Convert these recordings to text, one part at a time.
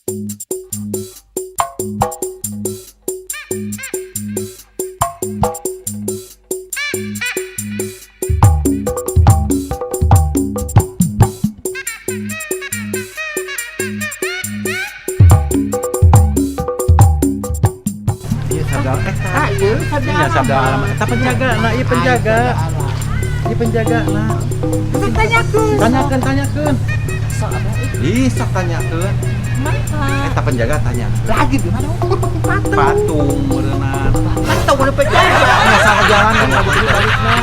Iya sabda alam. Eta penjaga, nah iya penjaga. Iya penjaga, nah. Tanyakeun. Ih, sok tanyakeun. Eta penjaga tanya. Lagi di mana? Patung beuneunan. Patung udah penjaga. Nya salah jalan yang lagi balikna.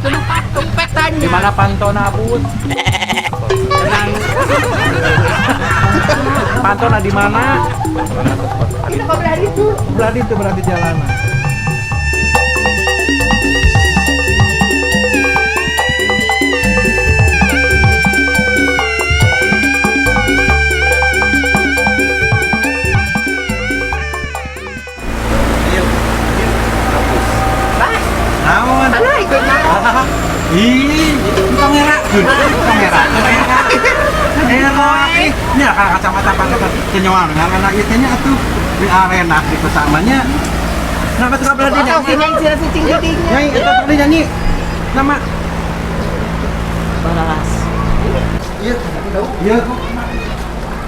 Cuma patung petanya. Di mana pantona Bud? Tenang. Pantona di mana? Itu berarti itu. Berarti jalanan. Naon? Alah ikut mana? Ih, kamera. Kamera. Ini akan kacamata pakai kenyawang. Karena itu nya atuh di arena di pertamanya. Kenapa suka berarti nyanyi? Nyanyi cicing jadinya. Nyanyi, itu tadi nyanyi. Nama Baralas. Iya.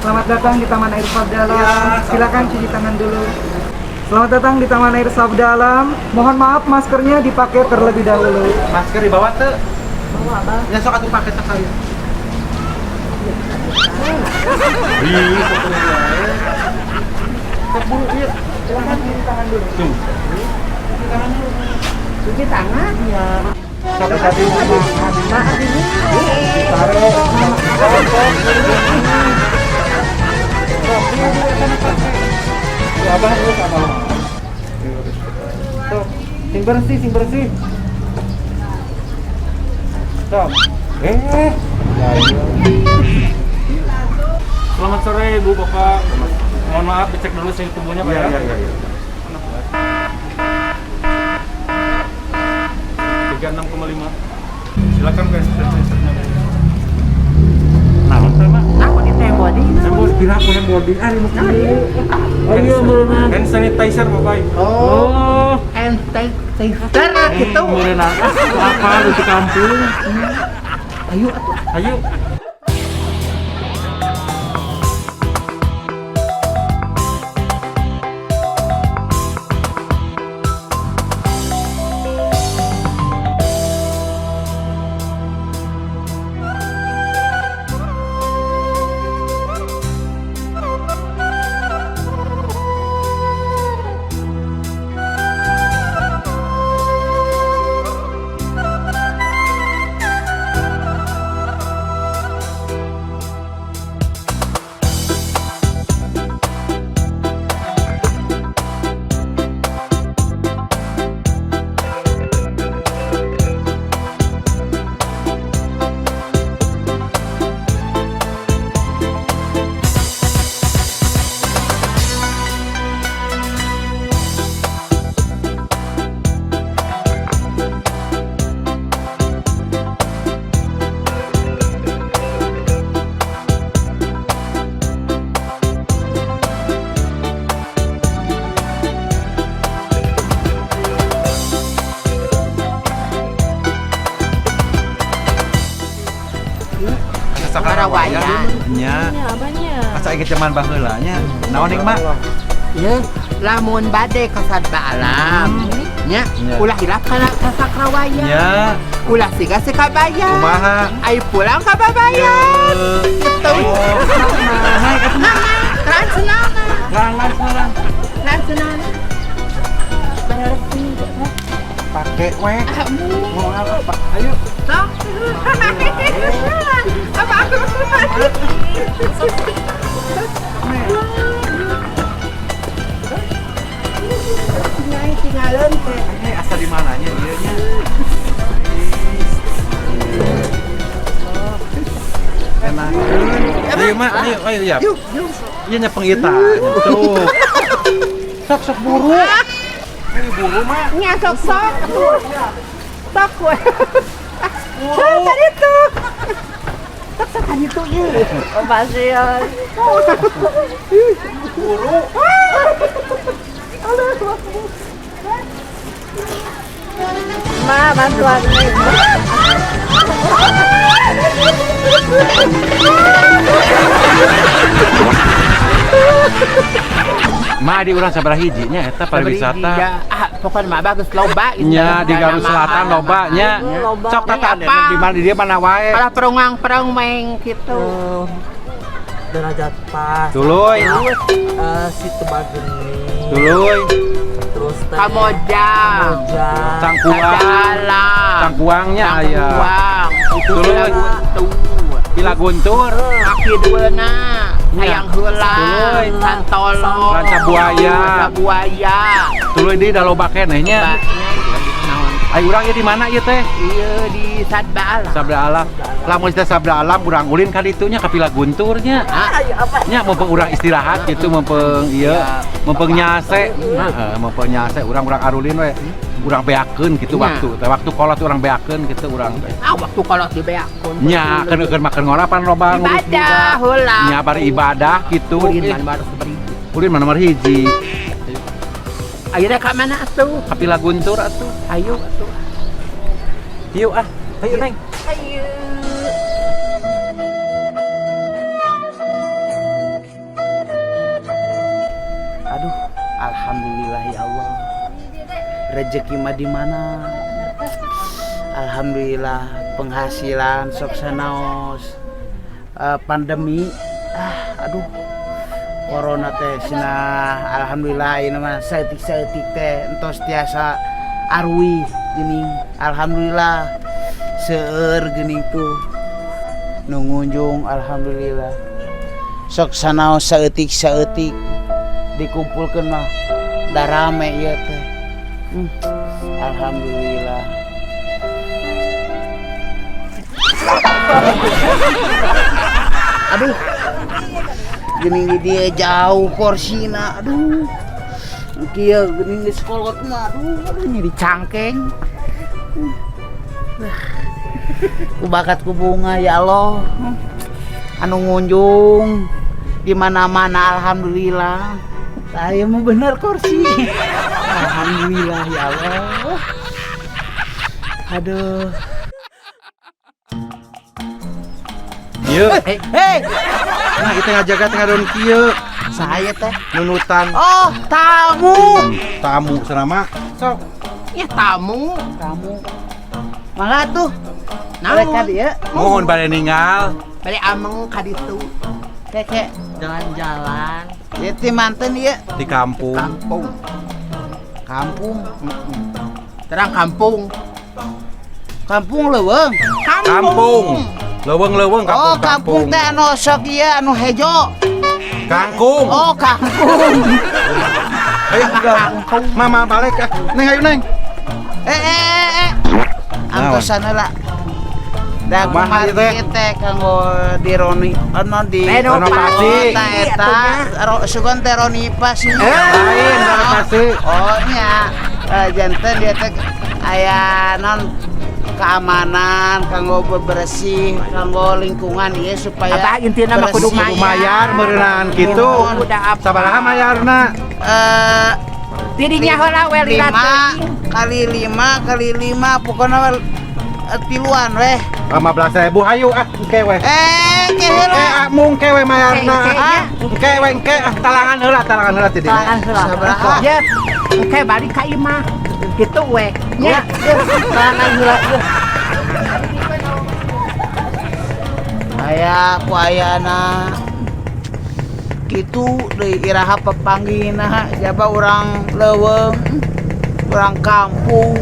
Selamat datang di Taman Air Sabda Alam. Ya, Silakan cuci tangan dulu. Selamat datang di Taman Air Sabda Alam. Mohon maaf maskernya dipakai terlebih dahulu. Masker dibawa tuh. Bawa apa? Ya sok atuh pakai sekali. Ih, keburu ieu. Silakan cuci tangan dulu. Tuh. Cuci tangan ya. Satu-satu Maaf ini. Abang terus apa? Tuh, sing bersih. Tuh. Selamat sore Ibu Bapak. Mohon maaf dicek dulu suhu tubuhnya Pak ya. Iya. 36,5. Silakan guys, tes-tesnya. Naon sama? Aku di tembodi. Tembok kira aku yang body ah ini. Oh iya berenang. Hand sanitizer Bapak. Oh, Ente tester gitu. berenang. Apa di kampung? Ayo atuh. Ayo. Sakarawaya. Nya. Apanya? Asa inget zaman baheula nya. Naon ieu mah? Ya, lamun bade ka Sabda Alam. Nya, Ya. ulah hilap ka Sakarawaya. Ya, Ulah siga si Kabayan. kumaha? Ay pulang ka Babayan. Gitu. Transnana. Transnana. Bener sih. Pakai we. Kamu. Mau apa? Ayo. Sok. Apa aku? Tinggalin teh. Ini asa di mananya ieu nya? Enak. Ayo mak, ayo ya. Yuk, yuk. Ieu nya pengita. Tuh. Sok buru. Ini buru mak. Nya sok. Sok we. Tadi tuh. Taksakan itu ya. Oh, pasien. Ma, bantuan nih. Ma di urang sabaraha hiji nya eta pariwisata. Pokoknya mah bagus loba Nya di Garut Selatan loba nya. Sok tata di mana dia mana wae. Kalau perung main gitu. Derajat pas. Tuluy. Situ Bageni. Tuluy. Terus Kamojang. Cangkuang. Cangkuangnya aya. Itu Tuluy. Pila Guntur. Kaki duana. Hayang heula. Tuluy. Santolo. Ranca Buaya. Buaya. Tuluy di da loba keneh nya. Ai urang ieu di mana ieu teh? Iya di Sabda Alam. Sabda Alam. Lamun teh Sabda Alam urang ulin ka ditu nya ka Pila Guntur nya. Nya mumpung urang istirahat gitu mumpung ieu mumpung nyase. Heeh, mumpung nyase urang arulin we. Urang beakeun gitu waktu. Teh waktu kolot urang beakeun gitu urang teh. Waktu kolot di beakun. Nya keur makan ngora pan loba ngurus Ibadah heula. Nya bari ibadah gitu. Ulin mana baru sabari. Ulin mana nomor hiji. Ayeuna ka mana atuh? Ka Pila Guntur atuh. Ayo atuh. Yuk ah, ayo Neng. Ayo. Aduh, alhamdulillah ya Allah. Rezeki mah di mana? Alhamdulillah penghasilan sok sanaos. Pandemi aduh. Corona teh cenah alhamdulillah ieu mah saeutik-saeutik teh entos tiasa arwi geuning. Alhamdulillah seueur geuning tuh nu ngunjung alhamdulillah. Sok sanaos saeutik-saeutik dikumpulkeun mah da rame ieu teh. Alhamdulillah. Aduh. Geuning di dia jauh porsina. Aduh. Kieu geuning di sekolot mah aduh nyeri cangkeng. Ku bakat ku bunga ya Allah. Anu ngunjung di mana-mana alhamdulillah. Saya mah bener kursi. Alhamdulillah ya Allah. Aduh. Yuk. Hei. Nah, kita ngajaga tengah daun kieu. Saya teh. Nunutan. Oh, tamu. Tamu selama. Sok. Ya tamu. Tamu. Mangga tuh. Naon? Mereka dia. Mohon bade ninggal. Bari ameng ka ditu. Keke. Jalan-jalan. Ieu teh manten ieu. Di kampung. Kampung. Kampung. Terang kampung. Kampung leuweung. Kampung. Leuweung Oh, kampung. kampung teh anu sok ieu anu hejo. Kangkung. Oh, kampung. Ayo Mama balik ah. Neng ayo Neng. Angkosan heula. Da Kumaha ieu teh? teh kanggo dironi anu di Renovasi. Eta sugan teh Ronipa sih. Lain renovasi. Oh nya. Janten dia teh aya non keamanan kanggo bebersih kanggo lingkungan ieu supaya Apa intina mah kudu bersih. Mayar meureunaan kitu. Udah apa? Sabaraha mayarna? Tidinya heula we lirat 5 kali 5 pokoknya tiluan weh. 15.000 hayu ah engke we. Keheula. Mung engke we mayarna. Engke, Engke we engke talangan heula ti dieu. Sabaraha? Ya, engke balik ka imah. Gitu we. Nya. Talangan heula ieu. Aya ku ayana kitu deui iraha pepanggihna jaba urang leuweung urang kampung